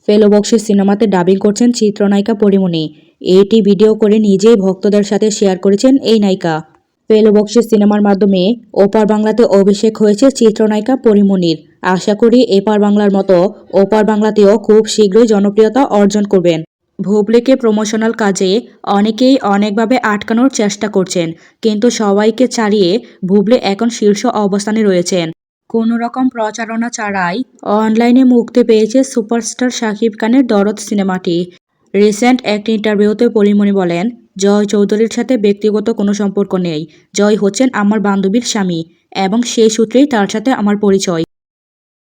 ফেলো বক্সি সিনেমাতে ডাবিং করছেন চিত্রনায়িকা পরীমণি। এটি ভিডিও করে নিজেই ভক্তদের সাথে শেয়ার করেছেন এই নায়িকা। ফেলো বক্সি সিনেমার মাধ্যমে ওপার বাংলাতে অভিষেক হয়েছে চিত্রনায়িকা পরীমণির। আশা করি এপার বাংলার মতো ওপার বাংলাতেও খুব শীঘ্রই জনপ্রিয়তা অর্জন করবেন। ভুবলিকে প্রমোশনাল কাজে অনেকেই অনেকভাবে আটকানোর চেষ্টা করছেন, কিন্তু সবাইকে ছাড়িয়ে ভুবলি এখন শীর্ষ অবস্থানে রয়েছেন। কোনো রকম প্রচারণা ছাড়াই অনলাইনে মুক্তি পেয়েছে সুপারস্টার শাকিব খানের দরদ সিনেমাটি। রিসেন্ট একটি ইন্টারভিউতে পরীমণি বলেন, জয় চৌধুরীর সাথে ব্যক্তিগত কোনো সম্পর্ক নেই। জয় হচ্ছেন আমার বান্ধবীর স্বামী এবং সেই সূত্রেই তার সাথে আমার পরিচয়।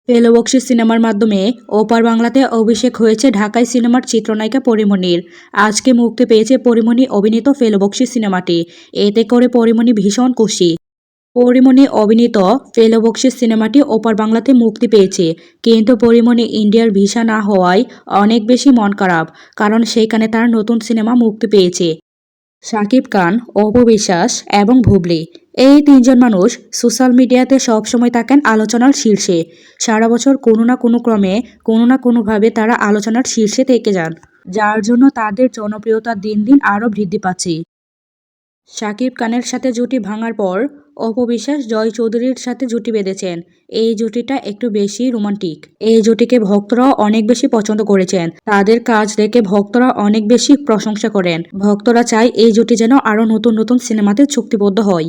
ফেলো বক্সি সিনেমার মাধ্যমে ওপার বাংলাতে অভিষেক হয়েছে ঢাকাই সিনেমার চিত্রনায়িকা পরীমণির। আজকে মুক্তি পেয়েছে পরীমণি অভিনীত ফেলো বক্সি সিনেমাটি। এতে করে পরীমণি ভীষণ খুশি। পরীমণি অভিনীত ফেলো বক্সি সিনেমাটি ওপার বাংলাতে মুক্তি পেয়েছে, কিন্তু পরীমণি ইন্ডিয়ার ভিসা না হওয়ায় অনেক বেশি মন খারাপ, কারণ সেখানে তার নতুন সিনেমা মুক্তি পেয়েছে। শাকিব খান, অপু বিশ্বাস এবং ভুবলি, এই তিনজন মানুষ সোশ্যাল মিডিয়াতে সবসময় থাকেন আলোচনার শীর্ষে। সারা বছর কোনো না কোনো ক্রমে কোনো না কোনোভাবে তারা আলোচনার শীর্ষে থেকে যান, যার জন্য তাদের জনপ্রিয়তা দিন দিন আরও বৃদ্ধি পাচ্ছে। শাকিব খানের সাথে জুটি ভাঙার পর অপু বিশ্বাস জয় চৌধুরীর সাথে জুটি বেঁধেছেন। এই জুটিটা একটু বেশি রোমান্টিক। এই জুটিকে ভক্তরা অনেক বেশি পছন্দ করেছেন। তাদের কাজ দেখে ভক্তরা অনেক বেশি প্রশংসা করেন। ভক্তরা চায় এই জুটি যেন আরও নতুন নতুন সিনেমাতে চুক্তিবদ্ধ হয়।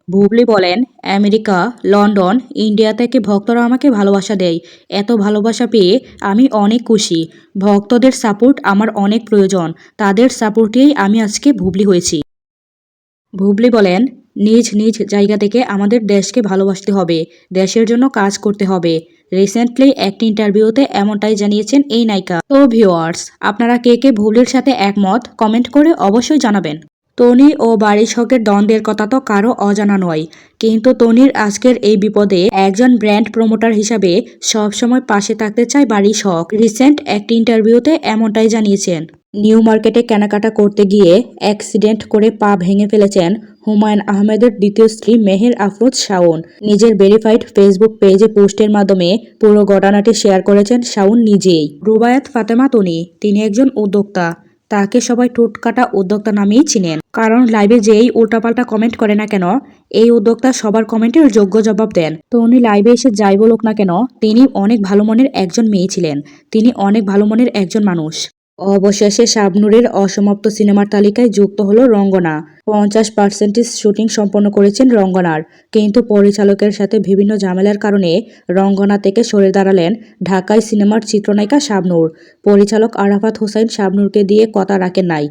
বুবলি বলেন, আমেরিকা, লন্ডন, ইন্ডিয়া থেকে ভক্তরা আমাকে ভালোবাসা দেয়। এত ভালোবাসা পেয়ে আমি অনেক খুশি। ভক্তদের সাপোর্ট আমার অনেক প্রয়োজন। তাদের সাপোর্টেই আমি আজকে বুবলি হয়েছি। বুবলি বলেন, নিজ নিজ জায়গা থেকে আমাদের দেশকে ভালোবাসতে হবে, দেশের জন্য কাজ করতে হবে। রিসেন্টলি একটি ইন্টারভিউতে এমনটাই জানিয়েছেন এই নায়িকা। তো ভিউয়ার্স, আপনারা কে কে বুবলির সাথে একমত কমেন্ট করে অবশ্যই জানাবেন। তনি ও বারিশ হকের দ্বন্দ্বের কথা তো কারো অজানা নয়, কিন্তু তনির আজকের এই বিপদে একজন ব্র্যান্ড প্রমোটার হিসাবে সবসময় পাশে থাকতে চায় বারিশ হক। রিসেন্ট একটি ইন্টারভিউতে এমনটাই জানিয়েছেন। নিউ মার্কেটে কেনাকাটা করতে গিয়ে অ্যাক্সিডেন্ট করে পা ভেঙে ফেলেছেন হুমায়ুন আহমেদের দ্বিতীয় স্ত্রী মেহের আফরোজ শাওন। নিজের ভেরিফাইড ফেসবুক পেজে পোস্টের মাধ্যমে পুরো ঘটনাটি শেয়ার করেছেন শাওন নিজেই। রুবায়াত ফাতেমা তনি, তিনি একজন উদ্যোক্তা। তাকে সবাই ঠোঁটকাটা উদ্যোক্তা নামেই চিনেন, কারণ লাইভে যেই উল্টাপাল্টা কমেন্ট করে না কেন, এই উদ্যোক্তা সবার কমেন্টের যোগ্য জবাব দেন। তো উনি লাইভে এসে যাই বলুক না কেন, তিনি অনেক ভালো মনের একজন মেয়ে ছিলেন। তিনি অনেক ভালো মনের একজন মানুষ। অবশেষে শাবনূরের অসমাপ্ত সিনেমার তালিকায় যুক্ত হলো রঙ্গনা। 50% শুটিং সম্পন্ন করেছেন রঙ্গনার, কিন্তু পরিচালকের সাথে বিভিন্ন ঝামেলার কারণে রঙ্গনা থেকে সরে দাঁড়ালেন ঢাকাই সিনেমার চিত্রনায়িকা শাবনূর। পরিচালক আরাফাত হোসাইন শাবনূরকে দিয়ে কথা রাখেন নাই।